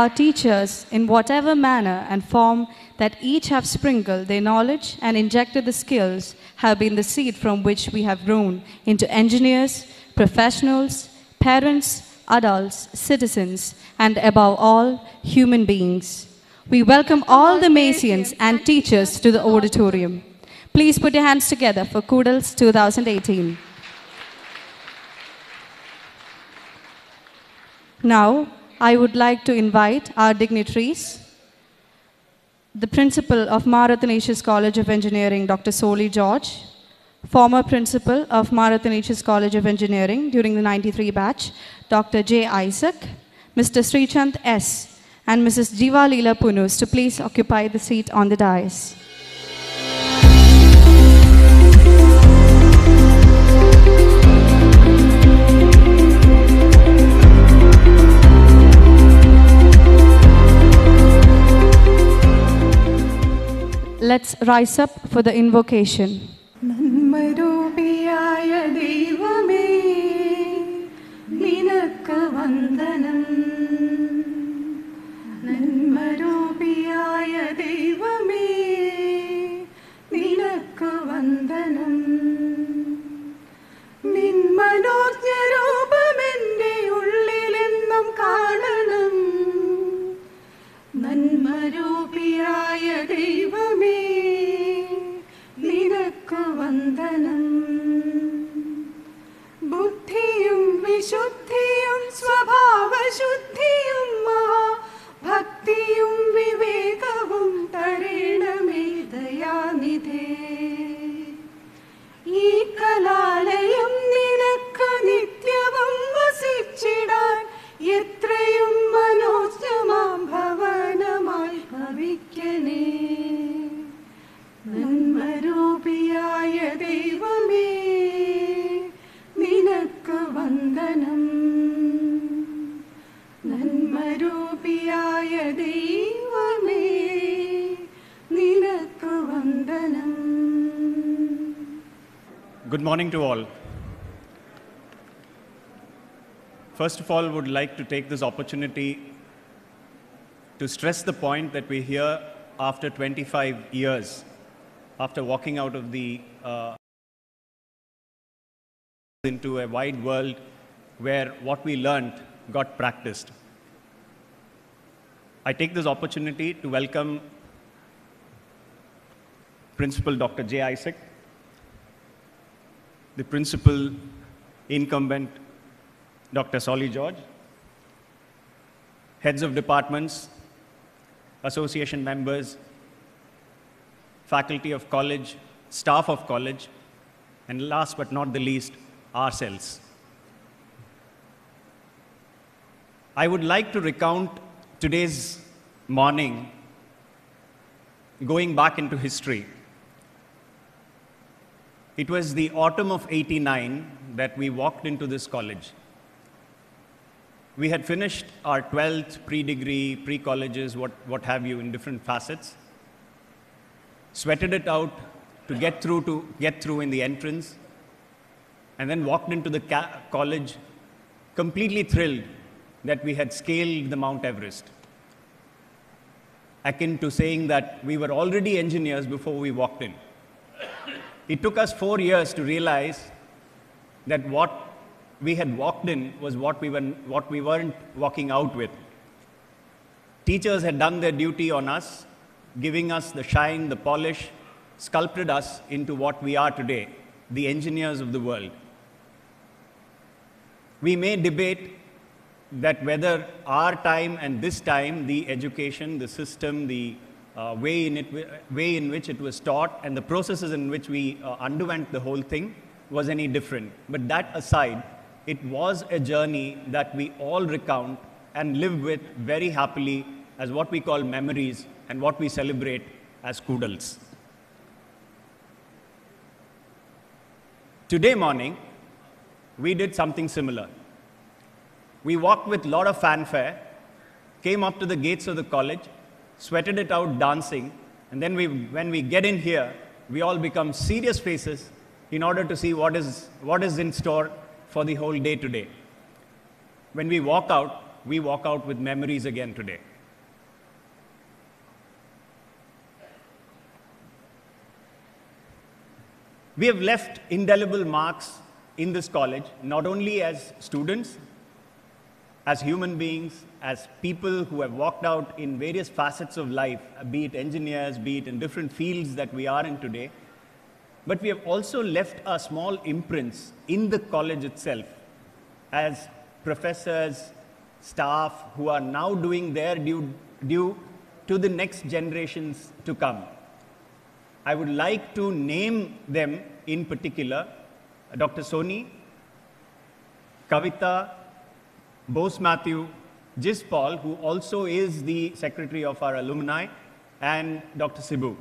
our teachers, in whatever manner and form that each have sprinkled their knowledge and injected the skills, have been the seed from which we have grown into engineers, professionals, parents, adults, citizens, and above all, human beings. We welcome all the Maysians and teachers to the auditorium. Please put your hands together for Koodals 2018. Now, I would like to invite our dignitaries, the Principal of Marathanesius College of Engineering, Dr. Soli George, former Principal of Marathanesius College of Engineering during the 93 batch, Dr. J. Isaac, Mr. Srichand S., and Mrs. Jiva Leela Punus to please occupy the seat on the dais. Let's rise up for the invocation. Nanmarupiyaya Devame, Ninakku Vandanam. Nanmarupiyaya Devame, Ninakku Vandanam. Nin manojna roopamende ullilennum kaananam. Nanmarupiyaya Devame, Ninakku Vandanam. Buddhiyum Vishuddhiyum Swabhavashuddhiyum Maha Bhaktiyum Vivekavum Tarename Dayanidhe. Ee Kalalayam Ninakku Nityavam Vasichidan Etrayum Manojamam Bhavanamai Bhavikyane. Nanmarupiyaya Devame, Ninakku Vandanam. Nanmarupiyaya Devame, Ninakku Vandanam. Good morning to all. First of all, would like to take this opportunity to stress the point that we're here after 25 years, after walking out of the into a wide world where what we learned got practiced. I take this opportunity to welcome Principal Dr. J. Isaac, the Principal Incumbent Dr. Soli George, heads of departments, association members, faculty of college, staff of college, and last but not the least, ourselves. I would like to recount today's morning going back into history. It was the autumn of '89 that we walked into this college. We had finished our 12th pre-degree, pre-colleges, what have you, in different facets. Sweated it out to get through in the entrance, and then walked into the college completely thrilled that we had scaled the Mount Everest. Akin to saying that we were already engineers before we walked in. It took us 4 years to realize that what we had walked in was what we weren't walking out with. Teachers had done their duty on us, giving us the shine, the polish, sculpted us into what we are today, the engineers of the world. We may debate that whether our time and this time, the education, the system, the way in which it was taught, and the processes in which we underwent the whole thing was any different. But that aside, it was a journey that we all recount and live with very happily as what we call memories and what we celebrate as Koodals. Today morning, we did something similar. We walked with a lot of fanfare, came up to the gates of the college, sweated it out dancing, and then when we get in here, we all become serious faces in order to see what is in store for the whole day today. When we walk out with memories again today. We have left indelible marks in this college, not only as students, as human beings, as people who have walked out in various facets of life, be it engineers, be it in different fields that we are in today, but we have also left our small imprints in the college itself as professors, staff who are now doing their due to the next generations to come. I would like to name them in particular, Dr. Soni, Kavita, Bose Matthew, Jis Paul, who also is the secretary of our alumni, and Dr. Sibu.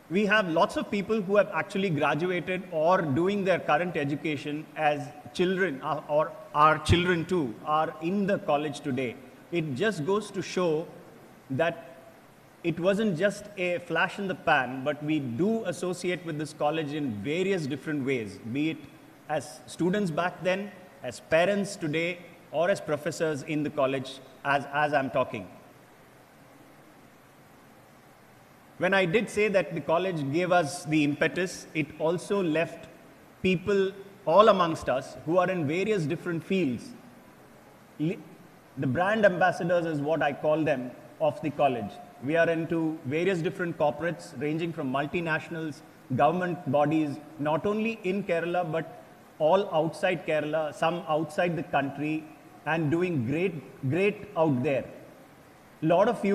We have lots of people who have actually graduated or doing their current education as children, or our children too, are in the college today. It just goes to show that it wasn't just a flash in the pan, but we do associate with this college in various different ways, be it as students back then, as parents today, or as professors in the college as I'm talking. When I did say that the college gave us the impetus, it also left people all amongst us who are in various different fields. The brand ambassadors is what I call them of the college. We are into various different corporates ranging from multinationals, government bodies, not only in Kerala, but all outside Kerala, some outside the country, and doing great out there. Lot of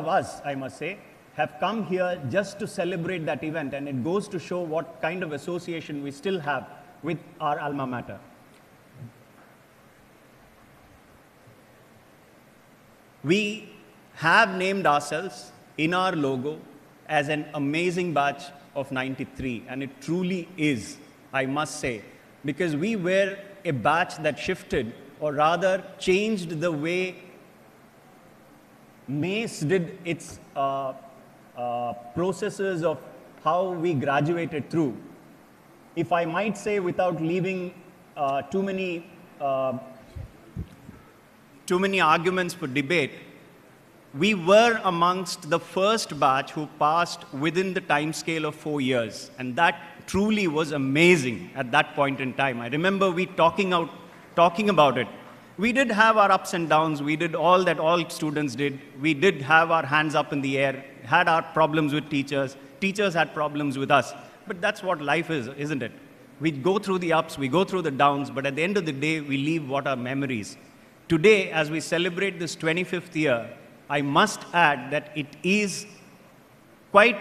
us, I must say, have come here just to celebrate that event, and it goes to show what kind of association we still have with our alma mater. We have named ourselves in our logo as an amazing batch of 93, and it truly is, I must say, because we were a batch that shifted, or rather changed the way MACE did its processes of how we graduated through. If I might say, without leaving too many arguments for debate, we were amongst the first batch who passed within the time scale of 4 years, and that truly was amazing at that point in time. I remember we talking about it. We did have our ups and downs. We did all that all students did. We did have our hands up in the air, had our problems with teachers. Teachers had problems with us. But that's what life is, isn't it? We go through the ups, we go through the downs, but at the end of the day, we leave what are memories. Today, as we celebrate this 25th year, I must add that it is quite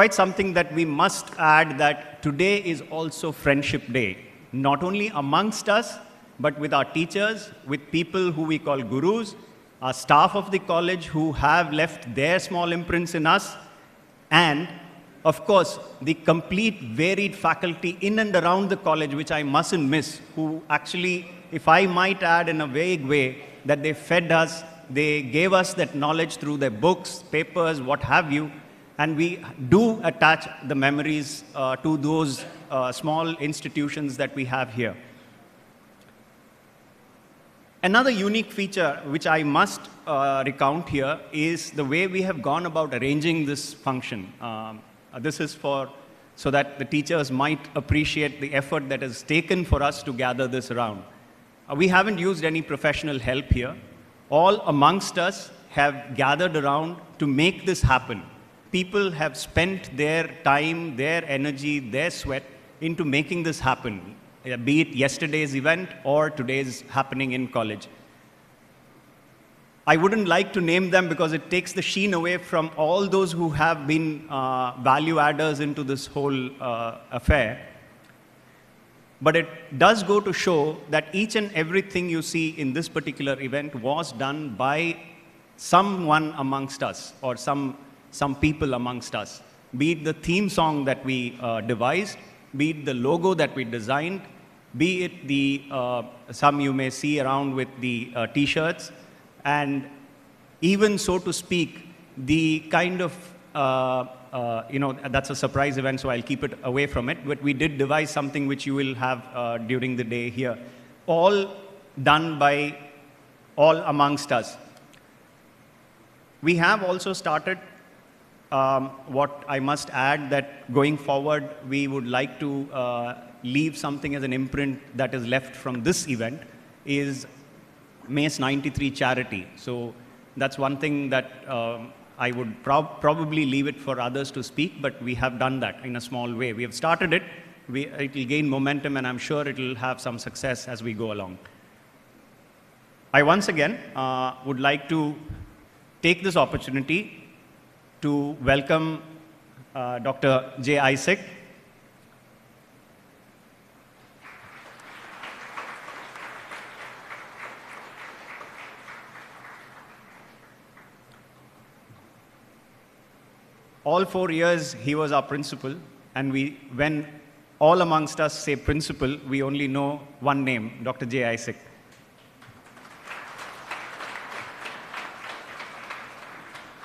something that we must add, that today is also Friendship Day, not only amongst us, but with our teachers, with people who we call gurus, our staff of the college who have left their small imprints in us, and of course, the complete varied faculty in and around the college, which I mustn't miss, who actually, if I might add in a vague way, that they fed us, they gave us that knowledge through their books, papers, what have you, and we do attach the memories to those small institutions that we have here. Another unique feature which I must recount here is the way we have gone about arranging this function. This is so that the teachers might appreciate the effort that is taken for us to gather this around. We haven't used any professional help here. All amongst us have gathered around to make this happen. People have spent their time, their energy, their sweat into making this happen, be it yesterday's event or today's happening in college. I wouldn't like to name them because it takes the sheen away from all those who have been value adders into this whole affair. But it does go to show that each and everything you see in this particular event was done by someone amongst us, or some people amongst us. Be it the theme song that we devised, be it the logo that we designed, be it the, some you may see around with the T-shirts, and even, so to speak, the kind of, that's a surprise event, so I'll keep it away from it, but we did devise something which you will have during the day here. All done by all amongst us. We have also started what I must add, that going forward, we would like to leave something as an imprint that is left from this event, is Mace 93 charity. So that's one thing that I would probably leave it for others to speak, but we have done that in a small way. We have started it. It will gain momentum, and I'm sure it will have some success as we go along. I once again would like to take this opportunity to welcome Dr. J. Isaac. All 4 years he was our principal, and when all amongst us say principal, we only know one name, Dr. J. Isaac.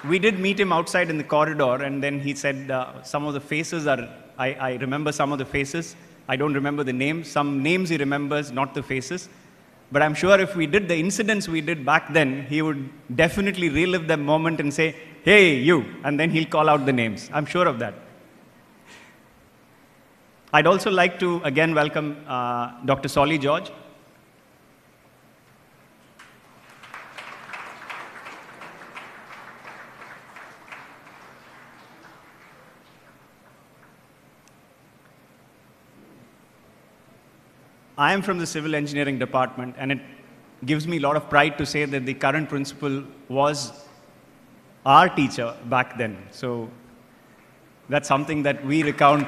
We did meet him outside in the corridor, and then he said some of the faces are, I remember some of the faces. I don't remember the names. Some names he remembers, not the faces. But I'm sure if we did the incidents we did back then, he would definitely relive that moment and say, hey, you, and then he'll call out the names. I'm sure of that. I'd also like to again welcome Dr. Solly George. I am from the civil engineering department, and it gives me a lot of pride to say that the current principal was our teacher back then. So that's something that we recount.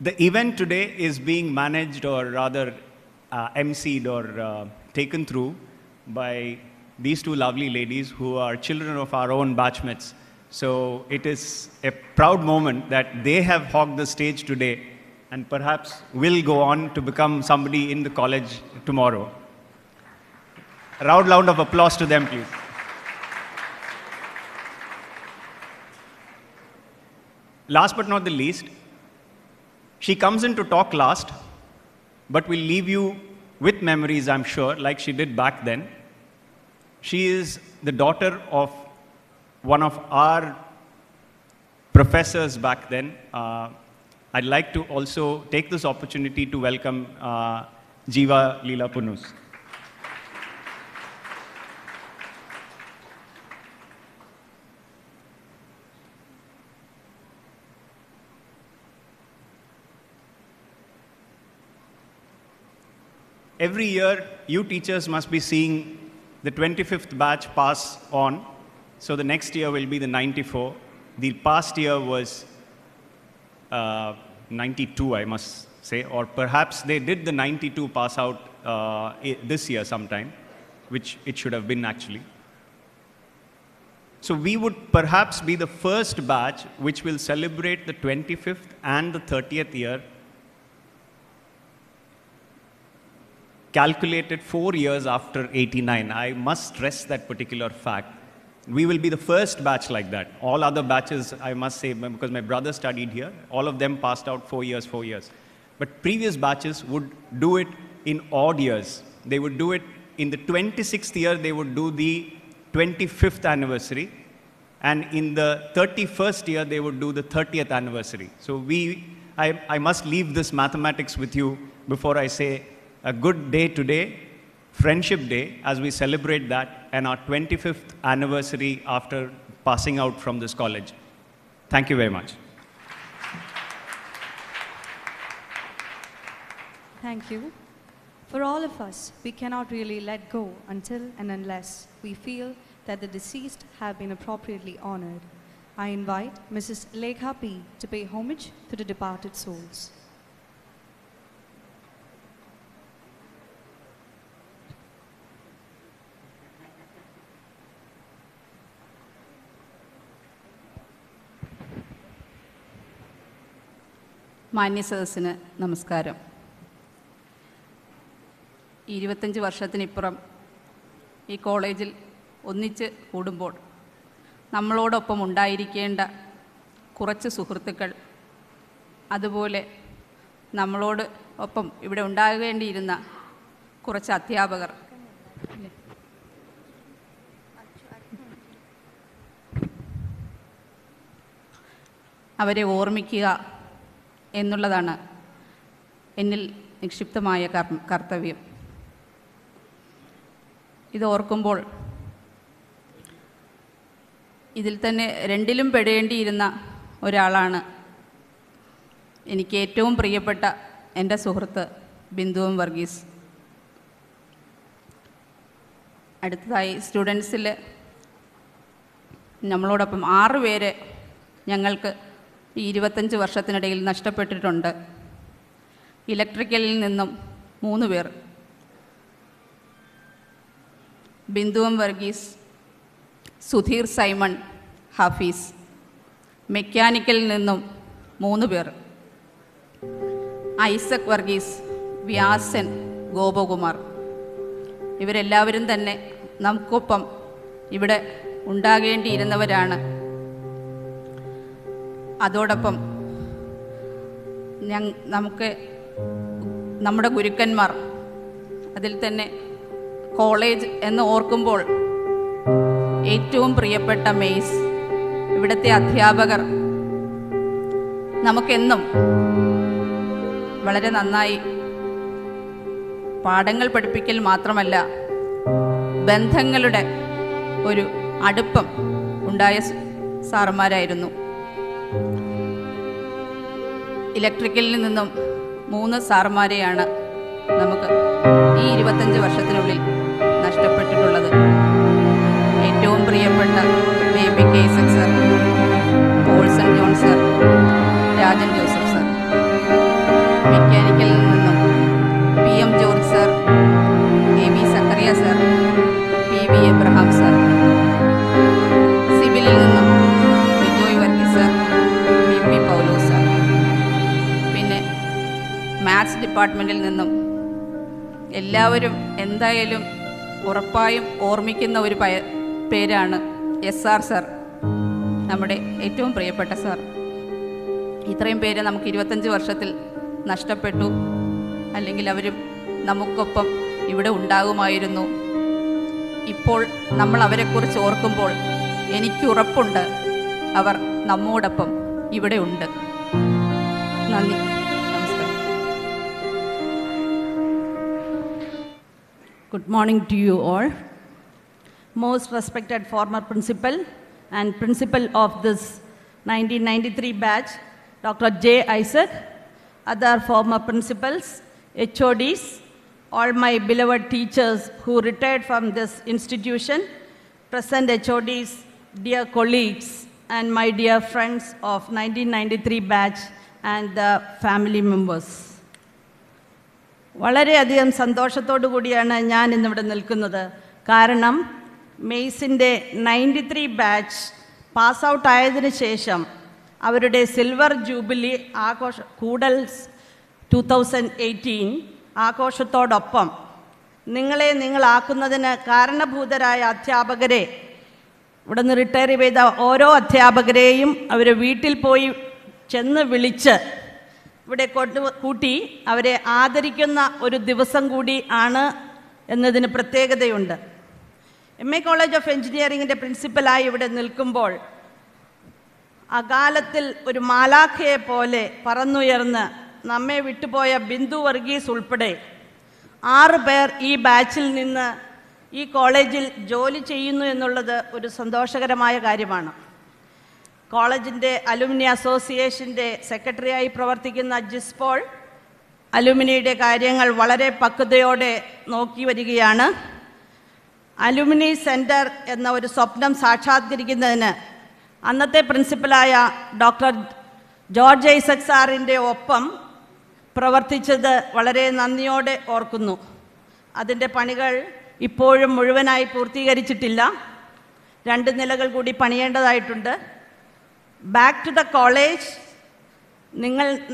The event today is being managed, or rather emceed or taken through by these two lovely ladies who are children of our own batchmates. So it is a proud moment that they have hogged the stage today and perhaps will go on to become somebody in the college tomorrow. A round of applause to them, please. Last but not the least, she comes in to talk last, but will leave you with memories, I'm sure, like she did back then. She is the daughter of one of our professors back then. I'd like to also take this opportunity to welcome Jiva Leela Punus. Every year, you teachers must be seeing the 25th batch pass on. So the next year will be the 94. The past year was 92, I must say, or perhaps they did the 92 pass out this year sometime, which it should have been actually. So we would perhaps be the first batch which will celebrate the 25th and the 30th year, calculated 4 years after 89. I must stress that particular fact. We will be the first batch like that. All other batches, I must say, because my brother studied here, all of them passed out 4 years. But previous batches would do it in odd years. They would do it in the 26th year, they would do the 25th anniversary. And in the 31st year, they would do the 30th anniversary. So I must leave this mathematics with you before I say a good day today, Friendship Day, as we celebrate that, and our 25th anniversary after passing out from this college. Thank you very much. Thank you. For all of us, we cannot really let go until and unless we feel that the deceased have been appropriately honored. I invite Mrs. Lekha P. to pay homage to the departed souls. മാന്യസദസ്സിന് നമസ്കാരം. 25 വർഷത്തിനിപ്പുറം ഈ കോളേജിൽ ഒന്നിച്ച് കൂടുമ്പോൾ നമ്മളോടൊപ്പം ഉണ്ടായിരിക്കേണ്ട കുറച്ച് സുഹൃത്തുക്കൾ, അതുപോലെ നമ്മളോട് ഒപ്പം ഇവിടെ ഉണ്ടാകേണ്ടിയിരുന്ന കുറച്ച് അധ്യാപകർ, അവരെ ഓർമ്മിക്കുക എന്നുള്ളതാണ് എന്നിൽ നിക്ഷിപ്തമായ കർത്തവ്യം. ഇത് ഓർക്കുമ്പോൾ ഇതിൽ തന്നെ രണ്ടിലും പെടേണ്ടിയിരുന്ന ഒരാളാണ് എനിക്ക് ഏറ്റവും പ്രിയപ്പെട്ട എൻ്റെ സുഹൃത്ത് ബിന്ദുവും വർഗീസ്. അടുത്തതായി സ്റ്റുഡൻസിൽ നമ്മളോടൊപ്പം 6 പേര് ഞങ്ങൾക്ക് ഈ 25 വർഷത്തിനിടയിൽ നഷ്ടപ്പെട്ടിട്ടുണ്ട്. ഇലക്ട്രിക്കലിൽ നിന്നും 3 പേർ, ബിന്ദുവും വർഗീസ്, സുധീർ സൈമൺ, ഹഫീസ്. മെക്കാനിക്കലിൽ നിന്നും 3 പേർ, ഐസക് വർഗീസ്, വ്യാസൻ, ഗോപകുമാർ. ഇവരെല്ലാവരും തന്നെ നമുക്കൊപ്പം ഇവിടെ ഉണ്ടാകേണ്ടിയിരുന്നവരാണ്. അതോടൊപ്പം നമുക്ക് നമ്മുടെ ഗുരുക്കന്മാർ, അതിൽ തന്നെ കോളേജ് എന്ന് ഓർക്കുമ്പോൾ ഏറ്റവും പ്രിയപ്പെട്ട മെയ്സ്, ഇവിടുത്തെ അധ്യാപകർ നമുക്കെന്നും വളരെ നന്നായി പാഠങ്ങൾ പഠിപ്പിക്കൽ മാത്രമല്ല, ബന്ധങ്ങളുടെ ഒരു അടുപ്പം ഉണ്ടായ സാറുമാരായിരുന്നു. ഇലക്ട്രിക്കലിൽ നിന്നും 3 സാറുമാരെയാണ് നമുക്ക് ഈ 25 വർഷത്തിനുള്ളിൽ നഷ്ടപ്പെട്ടിട്ടുള്ളത്. ഏറ്റവും പ്രിയപ്പെട്ട ബേബി കേസക് sir, Paulson John sir, Rajan Joseph sir. മെക്കാനിക്കലിൽ നിന്നും PM George sir, AB Zacharia sir, PV Abraham sir. സിവിലിൽ നിന്നും Bijoy Varghese sir, PP Paulose sir. പിന്നെ മാത്സ് ഡിപ്പാർട്ട്മെൻറ്റിൽ നിന്നും എല്ലാവരും എന്തായാലും ഉറപ്പായും ഓർമ്മിക്കുന്ന ഒരു പേരാണ് SR സർ, നമ്മുടെ ഏറ്റവും പ്രിയപ്പെട്ട സാർ. ഇത്രയും പേര് നമുക്ക് 25 വർഷത്തിൽ നഷ്ടപ്പെട്ടു. അല്ലെങ്കിൽ അവരും നമുക്കൊപ്പം ഇവിടെ ഉണ്ടാകുമായിരുന്നു. ഇപ്പോൾ നമ്മൾ അവരെക്കുറിച്ച് ഓർക്കുമ്പോൾ എനിക്കുറപ്പുണ്ട് അവർ നമ്മോടൊപ്പം ഇവിടെ ഉണ്ട്. നന്ദി, നമസ്കാരം. Good morning to you all. Most respected former principal and principal of this 1993 batch, Dr. J. Isaac, other former principals, HODs, all my beloved teachers who retired from this institution, present HODs, dear colleagues, and my dear friends of 1993 batch and the family members. വളരെയധികം സന്തോഷത്തോടു കൂടിയാണ് ഞാൻ ഇന്നിവിടെ നിൽക്കുന്നത്. കാരണം മെയ്സിൻ്റെ 93 batch pass out ആയതിനു ശേഷം അവരുടെ സിൽവർ ജൂബിലി കൂഡൽസ് 2018 ആഘോഷത്തോടൊപ്പം നിങ്ങളെ നിങ്ങളാക്കുന്നതിന് കാരണഭൂതരായ അധ്യാപകരെ, ഇവിടെ നിന്ന് റിട്ടയർ ചെയ്ത ഓരോ അധ്യാപകരെയും അവർ വീട്ടിൽ പോയി ചെന്ന് വിളിച്ച് ഇവിടെ കൂട്ടി അവരെ ആദരിക്കുന്ന ഒരു ദിവസം കൂടി ആണ് എന്നതിന് പ്രത്യേകതയുണ്ട്. MA കോളേജ് ഓഫ് എഞ്ചിനീയറിംഗിൻ്റെ പ്രിൻസിപ്പലായി ഇവിടെ നിൽക്കുമ്പോൾ അകാലത്തിൽ ഒരു മാലാഖയെ പോലെ പറന്നുയർന്ന് നമ്മെ വിട്ടുപോയ ബിന്ദു വർഗീസ് ഉൾപ്പെടെ 6 പേർ ഈ ബാച്ചിൽ നിന്ന് ഈ കോളേജിൽ ജോലി ചെയ്യുന്നു എന്നുള്ളത് ഒരു സന്തോഷകരമായ കാര്യമാണ്. കോളേജിൻ്റെ അലുമിനി അസോസിയേഷൻ്റെ സെക്രട്ടറിയായി പ്രവർത്തിക്കുന്ന ജിസ്പോൾ അലുമിനിയുടെ കാര്യങ്ങൾ വളരെ പക്വതയോടെ നോക്കി വരികയാണ്. അലുമിനി സെൻറ്റർ എന്ന ഒരു സ്വപ്നം സാക്ഷാത്കരിക്കുന്നതിന് അന്നത്തെ പ്രിൻസിപ്പലായ ഡോക്ടർ ജോർജ് ഐസക് സാറിൻ്റെ ഒപ്പം പ്രവർത്തിച്ചത് വളരെ നന്ദിയോടെ ഓർക്കുന്നു. അതിൻ്റെ പണികൾ ഇപ്പോഴും മുഴുവനായി പൂർത്തീകരിച്ചിട്ടില്ല. 2 നിലകൾ കൂടി പണിയേണ്ടതായിട്ടുണ്ട്. ബാക്ക് ടു ദ കോളേജ്,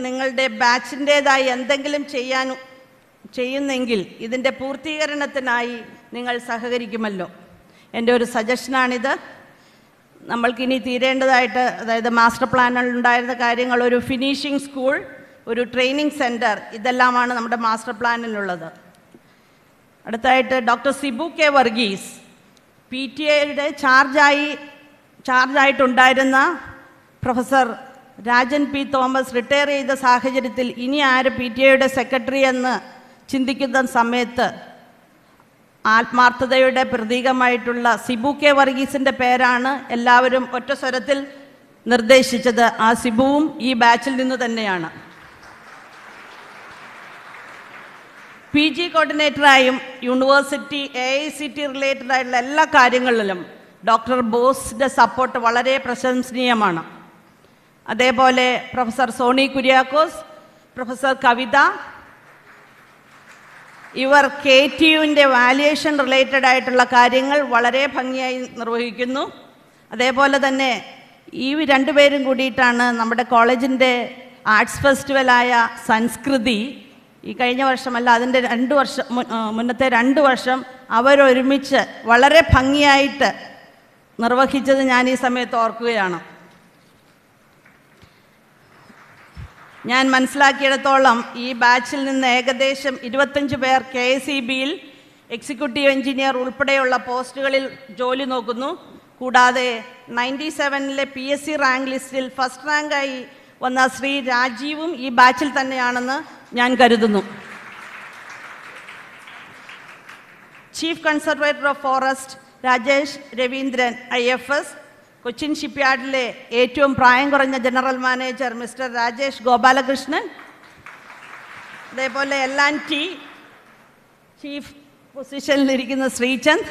നിങ്ങളുടെ ബാച്ചിൻ്റേതായി എന്തെങ്കിലും ചെയ്യുന്നെങ്കിൽ ഇതിൻ്റെ പൂർത്തീകരണത്തിനായി നിങ്ങൾ സഹകരിക്കുമല്ലോ. എൻ്റെ ഒരു സജഷനാണിത്. നമ്മൾക്കിനി തീരേണ്ടതായിട്ട്, അതായത് മാസ്റ്റർ പ്ലാനിൽ ഉണ്ടായിരുന്ന കാര്യങ്ങൾ, ഒരു ഫിനിഷിംഗ് സ്കൂൾ, ഒരു ട്രെയിനിങ് സെൻറ്റർ, ഇതെല്ലാമാണ് നമ്മുടെ മാസ്റ്റർ പ്ലാനിലുള്ളത്. അടുത്തായിട്ട് ഡോക്ടർ സിബു കെ വർഗീസ്, PTA-യുടെ ചാർജായിട്ടുണ്ടായിരുന്ന professor Rajan P Thomas retire ചെയ്ത സാഹചര്യത്തിൽ ഇനി ആര് PTA-യുടെ സെക്രട്ടറി എന്ന് ചിന്തിക്കുന്ന സമയത്ത് ആത്മാർത്ഥതയുടെ പ്രതീകമായിട്ടുള്ള സിബു കെ വർഗീസിൻ്റെ പേരാണ് എല്ലാവരും ഒറ്റ സ്വരത്തിൽ നിർദ്ദേശിച്ചത്. ആ സിബുവും ഈ ബാച്ചിൽ നിന്ന് തന്നെയാണ്. PG കോർഡിനേറ്ററായും യൂണിവേഴ്സിറ്റി AICT റിലേറ്റഡ് ആയിട്ടുള്ള എല്ലാ കാര്യങ്ങളിലും ഡോക്ടർ ബോസിൻ്റെ സപ്പോർട്ട് വളരെ പ്രശംസനീയമാണ്. അതേപോലെ പ്രൊഫസർ സോണി കുര്യാക്കോസ്, പ്രൊഫസർ കവിത, ഇവർ KTUവിൻ്റെ വാല്യുവേഷൻ റിലേറ്റഡ് ആയിട്ടുള്ള കാര്യങ്ങൾ വളരെ ഭംഗിയായി നിർവഹിക്കുന്നു. അതേപോലെ തന്നെ ഈ രണ്ടുപേരും കൂടിയിട്ടാണ് നമ്മുടെ കോളേജിൻ്റെ ആർട്സ് ഫെസ്റ്റിവലായ സംസ്കൃതി, ഈ കഴിഞ്ഞ വർഷമല്ല അതിൻ്റെ 2 വർഷം മുന്നത്തെ 2 വർഷം അവരൊരുമിച്ച് വളരെ ഭംഗിയായിട്ട് നിർവഹിച്ചത് ഞാൻ ഈ സമയത്ത് ഓർക്കുകയാണ്. ഞാൻ മനസ്സിലാക്കിയിടത്തോളം ഈ ബാച്ചിൽ നിന്ന് ഏകദേശം 25 പേർ KSEBയിൽ എക്സിക്യൂട്ടീവ് എഞ്ചിനീയർ ഉൾപ്പെടെയുള്ള പോസ്റ്റുകളിൽ ജോലി നോക്കുന്നു. കൂടാതെ 97-ലെ PSC റാങ്ക് ലിസ്റ്റിൽ ഫസ്റ്റ് റാങ്കായി വന്ന ശ്രീ രാജീവും ഈ ബാച്ചിൽ തന്നെയാണെന്ന് ഞാൻ കരുതുന്നു. Chief conservator of forest Rajesh Raveendran IFS, Cochin ഷിപ്പ്യാർഡിലെ ഏറ്റവും പ്രായം കുറഞ്ഞ general manager mister Rajesh Gopalakrishnan, അതേപോലെ L&T ചീഫ് പൊസിഷനിലിരിക്കുന്ന ശ്രീചന്ദ്,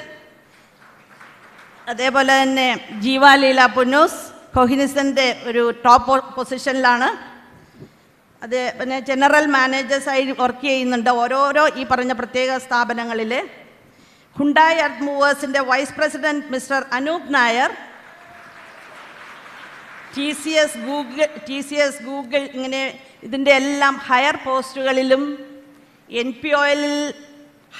അതേപോലെ തന്നെ ജീവാലീല പുന്നൂസ് കൊഹിനിസൻ്റെ ഒരു ടോപ്പ് പൊസിഷനിലാണ്. അത് പിന്നെ ജനറൽ മാനേജേഴ്സായി വർക്ക് ചെയ്യുന്നുണ്ട് ഓരോരോ ഈ പറഞ്ഞ പ്രത്യേക സ്ഥാപനങ്ങളിൽ. ഹുണ്ടായി എർത്ത് മൂവേഴ്സിൻ്റെ vice president mister Anoop Nair, TCS Google ഇങ്ങനെ ഇതിൻ്റെ എല്ലാം ഹയർ പോസ്റ്റുകളിലും NPOL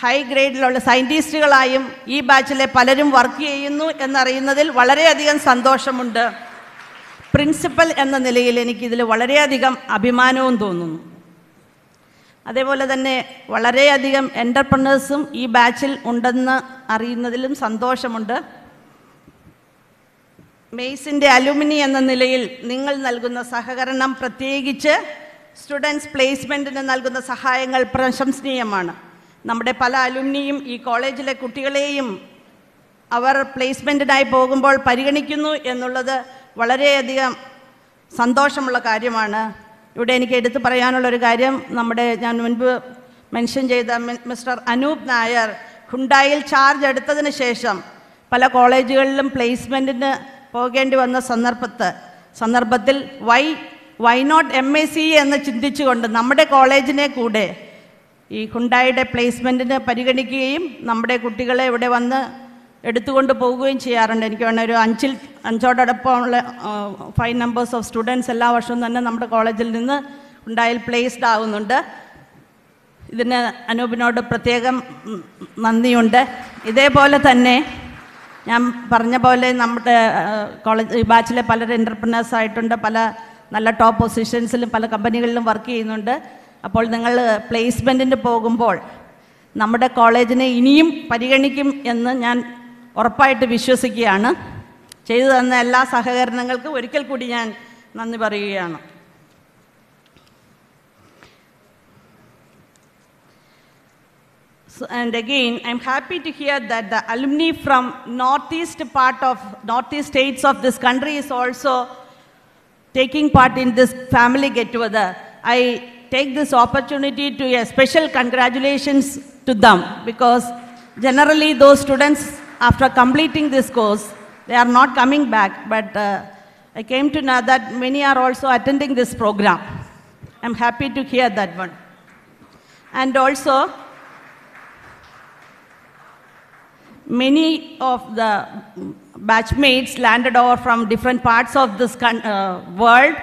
ഹൈ ഗ്രേഡിലുള്ള സയൻറ്റിസ്റ്റുകളായും ഈ ബാച്ചിലെ പലരും വർക്ക് ചെയ്യുന്നു എന്നറിയുന്നതിൽ വളരെയധികം സന്തോഷമുണ്ട്. പ്രിൻസിപ്പൽ എന്ന നിലയിൽ എനിക്കിതിൽ വളരെയധികം അഭിമാനവും തോന്നുന്നു. അതേപോലെ തന്നെ വളരെയധികം എൻ്റർപ്രനേഴ്സും ഈ ബാച്ചിൽ ഉണ്ടെന്ന് അറിയുന്നതിലും സന്തോഷമുണ്ട്. മെയ്സിൻ്റെ അലുമിനി എന്ന നിലയിൽ നിങ്ങൾ നൽകുന്ന സഹകരണം, പ്രത്യേകിച്ച് സ്റ്റുഡൻസ് പ്ലേസ്മെൻറ്റിന് നൽകുന്ന സഹായങ്ങൾ പ്രശംസനീയമാണ്. നമ്മുടെ പല അലുമിനിയും ഈ കോളേജിലെ കുട്ടികളെയും അവർ പ്ലേസ്മെൻറ്റിനായി പോകുമ്പോൾ പരിഗണിക്കുന്നു എന്നുള്ളത് വളരെയധികം സന്തോഷമുള്ള കാര്യമാണ്. ഇവിടെ എനിക്ക് എടുത്തു പറയാനുള്ളൊരു കാര്യം, ഞാൻ മുൻപ് മെൻഷൻ ചെയ്ത മിസ്റ്റർ അനൂപ് നായർ ഹുണ്ടായിൽ ചാർജ് എടുത്തതിന് ശേഷം പല കോളേജുകളിലും പ്ലേസ്മെൻറ്റിന് പോകേണ്ടി വന്ന സന്ദർഭത്തിൽ വൈ നോട്ട് MAC എന്ന് ചിന്തിച്ചുകൊണ്ട് നമ്മുടെ കോളേജിനെ കൂടെ ഈ ഹുണ്ടായുടെ പ്ലേസ്മെൻറ്റിന് പരിഗണിക്കുകയും നമ്മുടെ കുട്ടികളെ ഇവിടെ വന്ന് എടുത്തുകൊണ്ട് പോവുകയും ചെയ്യാറുണ്ട്. എനിക്ക് വേണം ഒരു 5ഓടൊപ്പമുള്ള 5 നമ്പേഴ്സ് ഓഫ് സ്റ്റുഡൻസ് എല്ലാ വർഷവും തന്നെ നമ്മുടെ കോളേജിൽ നിന്ന് ഹുണ്ടായിൽ പ്ലേസ്ഡ് ആവുന്നുണ്ട്. ഇതിന് അനൂപിനോട് പ്രത്യേകം നന്ദിയുണ്ട്. ഇതേപോലെ തന്നെ ഞാൻ പറഞ്ഞ പോലെ നമ്മുടെ കോളേജ് ഈ ബാച്ചിലെ പലർ എൻ്റർപ്രനേഴ്സ് ആയിട്ടുണ്ട്, പല നല്ല ടോപ്പ് പൊസിഷൻസിലും പല കമ്പനികളിലും വർക്ക് ചെയ്യുന്നുണ്ട്. അപ്പോൾ നിങ്ങൾ പ്ലേസ്മെൻറ്റിന് പോകുമ്പോൾ നമ്മുടെ കോളേജിനെ ഇനിയും പരിഗണിക്കും എന്ന് ഞാൻ ഉറപ്പായിട്ട് വിശ്വസിക്കുകയാണ്. ചെയ്തു തന്ന എല്ലാ സഹകരണങ്ങൾക്കും ഒരിക്കൽ കൂടി ഞാൻ നന്ദി പറയുകയാണ്. And again, I'm happy to hear that the alumni from northeast states of this country is also taking part in this family get-together. I take this opportunity to a special congratulations to them, because generally those students, after completing this course, they are not coming back, but I came to know that many are also attending this program. I'm happy to hear that one. And also, many of the batchmates landed over from different parts of this world,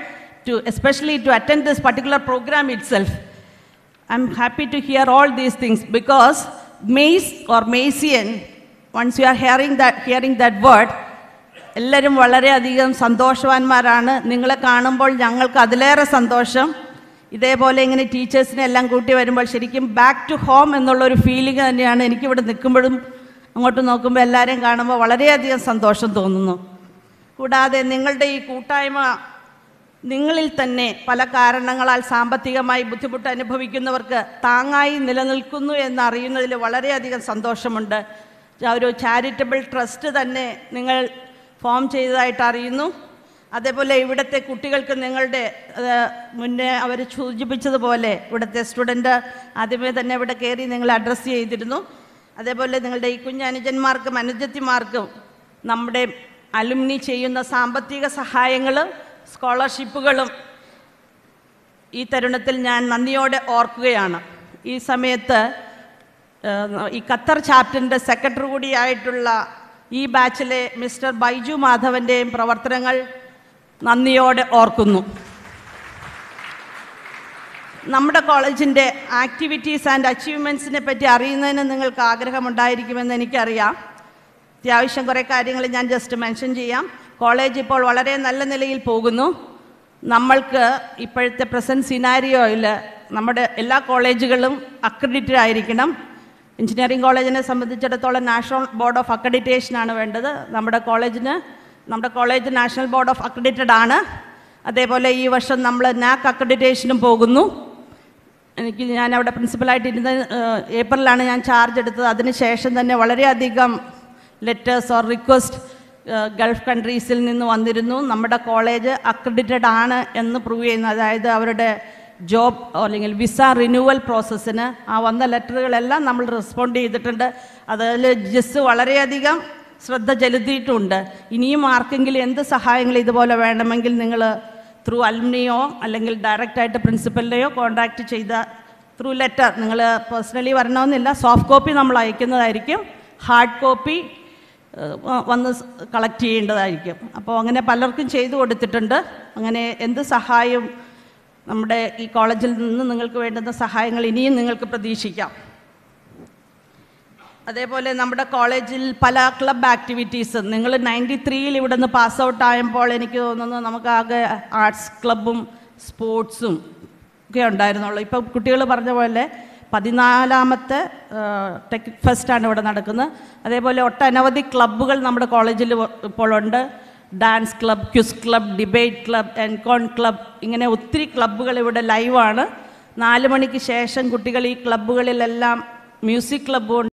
especially to attend this particular program itself. I'm happy to hear all these things, because Mace or Macian, once you are hearing that word, എല്ലാവരും വളരെയധികം സന്തോഷവാന്മാരാണ്. നിങ്ങളെ കാണുമ്പോൾ ഞങ്ങൾക്ക് അതിലേറെ സന്തോഷം. ഇതേപോലെ ഇങ്ങനെ ടീച്ചേഴ്സിനെ എല്ലാം കൂട്ടി വരുമ്പോൾ ശരിക്കും ബാക്ക് ടു ഹോം എന്നുള്ളൊരു ഫീലിംഗ് തന്നെയാണ് എനിക്കിവിടെ നിൽക്കുമ്പോഴും അങ്ങോട്ട് നോക്കുമ്പോൾ എല്ലാവരെയും കാണുമ്പോൾ വളരെയധികം സന്തോഷം തോന്നുന്നു. കൂടാതെ നിങ്ങളുടെ ഈ കൂട്ടായ്മ നിങ്ങളിൽ തന്നെ പല കാരണങ്ങളാൽ സാമ്പത്തികമായി ബുദ്ധിമുട്ട് അനുഭവിക്കുന്നവർക്ക് താങ്ങായി നിലനിൽക്കുന്നു എന്നറിയുന്നതിൽ വളരെയധികം സന്തോഷമുണ്ട്. ഒരു ചാരിറ്റബിൾ ട്രസ്റ്റ് തന്നെ നിങ്ങൾ ഫോം ചെയ്തതായിട്ട് അറിയുന്നു. അതേപോലെ ഇവിടുത്തെ കുട്ടികൾക്ക് നിങ്ങളുടെ മുന്നേ അവർ സൂചിപ്പിച്ചതുപോലെ ഇവിടുത്തെ സ്റ്റുഡൻറ്റ് ആദ്യമേ തന്നെ ഇവിടെ കയറി നിങ്ങൾ അഡ്രസ്സ് ചെയ്തിരുന്നു. അതേപോലെ നിങ്ങളുടെ ഈ കുഞ്ഞനുജന്മാർക്കും അനുജത്തിമാർക്കും നമ്മുടെ അലുമിനി ചെയ്യുന്ന സാമ്പത്തിക സഹായങ്ങളും സ്കോളർഷിപ്പുകളും ഈ തരുണത്തിൽ ഞാൻ നന്ദിയോടെ ഓർക്കുകയാണ്. ഈ സമയത്ത് ഈ ഖത്തർ ചാപ്റ്ററിൻ്റെ സെക്രട്ടറി കൂടിയായിട്ടുള്ള ഈ ബാച്ചിലെ മിസ്റ്റർ ബൈജു മാധവൻ്റെയും പ്രവർത്തനങ്ങൾ നന്ദിയോടെ ഓർക്കുന്നു. നമ്മുടെ കോളേജിൻ്റെ ആക്ടിവിറ്റീസ് ആൻഡ് അച്ചീവ്മെൻറ്റ്സിനെ പറ്റി അറിയുന്നതിന് നിങ്ങൾക്ക് ആഗ്രഹമുണ്ടായിരിക്കുമെന്ന് എനിക്കറിയാം. അത്യാവശ്യം കുറേ കാര്യങ്ങൾ ഞാൻ ജസ്റ്റ് മെൻഷൻ ചെയ്യാം. കോളേജ് ഇപ്പോൾ വളരെ നല്ല നിലയിൽ പോകുന്നു. നമ്മൾക്ക് ഇപ്പോഴത്തെ പ്രസൻറ്റ് സിനാരിയോയിൽ നമ്മുടെ എല്ലാ കോളേജുകളും അക്രഡിറ്റഡ് ആയിരിക്കണം. എഞ്ചിനീയറിംഗ് കോളേജിനെ സംബന്ധിച്ചിടത്തോളം നാഷണൽ ബോർഡ് ഓഫ് അക്രഡിറ്റേഷനാണ് വേണ്ടത്. നമ്മുടെ college national board of accredited ആണ്. അതേപോലെ ഈ വർഷം നമ്മൾ നാക് അക്രഡിറ്റേഷനും പോകുന്നു. ഞാൻ അവിടെ പ്രിൻസിപ്പലായിട്ടിരുന്ന ഏപ്രിലാണ് ഞാൻ ചാർജ് എടുത്തത്. അതിനുശേഷം തന്നെ വളരെയധികം ലെറ്റേഴ്സ് ഓർ റിക്വസ്റ്റ് ഗൾഫ് കൺട്രീസിൽ നിന്ന് വന്നിരുന്നു. നമ്മുടെ കോളേജ് അക്രഡിറ്റഡ് ആണ് എന്ന് പ്രൂവ് ചെയ്യുന്ന, അതായത് അവരുടെ ജോബ് അല്ലെങ്കിൽ വിസ റിന്യൂവൽ പ്രോസസ്സിന് ആ വന്ന ലെറ്ററുകളെല്ലാം നമ്മൾ റെസ്പോണ്ട് ചെയ്തിട്ടുണ്ട്. അതിൽ ജിസ് വളരെയധികം ശ്രദ്ധ ചെലുത്തിയിട്ടുണ്ട്. ഇനിയും ആർക്കെങ്കിലും എന്ത് സഹായങ്ങൾ ഇതുപോലെ വേണമെങ്കിൽ നിങ്ങൾ ത്രൂ അലുമിനിയോ അല്ലെങ്കിൽ ഡയറക്റ്റായിട്ട് പ്രിൻസിപ്പലിനെയോ കോൺടാക്റ്റ് ചെയ്ത ത്രൂ ലെറ്റർ, നിങ്ങൾ പേഴ്സണലി വരണമെന്നില്ല, സോഫ്റ്റ് കോപ്പി നമ്മൾ അയക്കുന്നതായിരിക്കും. ഹാർഡ് കോപ്പി വന്ന് കളക്ട് ചെയ്യേണ്ടതായിരിക്കും. അപ്പോൾ അങ്ങനെ പലർക്കും ചെയ്തു കൊടുത്തിട്ടുണ്ട്. അങ്ങനെ എന്ത് സഹായവും നമ്മുടെ ഈ കോളേജിൽ നിന്ന് നിങ്ങൾക്ക് വേണ്ടുന്ന സഹായങ്ങൾ ഇനിയും നിങ്ങൾക്ക് പ്രതീക്ഷിക്കാം. അതേപോലെ നമ്മുടെ കോളേജിൽ പല ക്ലബ് ആക്ടിവിറ്റീസ്, നിങ്ങൾ 93 ഇവിടെ നിന്ന് പാസ് ഔട്ട് ആയപ്പോൾ എനിക്ക് തോന്നുന്നു നമുക്കാകെ ആർട്സ് ക്ലബും സ്പോർട്സും ഒക്കെ ഉണ്ടായിരുന്നുള്ളൂ. ഇപ്പോൾ കുട്ടികൾ പറഞ്ഞ പോലെ 14ാമത്തെ ടെക് ഫെസ്റ്റാണ് ഇവിടെ നടക്കുന്നത്. അതേപോലെ ഒട്ടനവധി ക്ലബ്ബുകൾ നമ്മുടെ കോളേജിൽ ഇപ്പോഴുണ്ട്. Dance club, quiz club, debate club, എൻകോൺ ക്ലബ്, ഇങ്ങനെ ഒത്തിരി ക്ലബ്ബുകൾ ഇവിടെ ലൈവാണ്. 4 മണിക്ക് ശേഷം കുട്ടികൾ ഈ ക്ലബ്ബുകളിലെല്ലാം മ്യൂസിക് ക്ലബ്ബും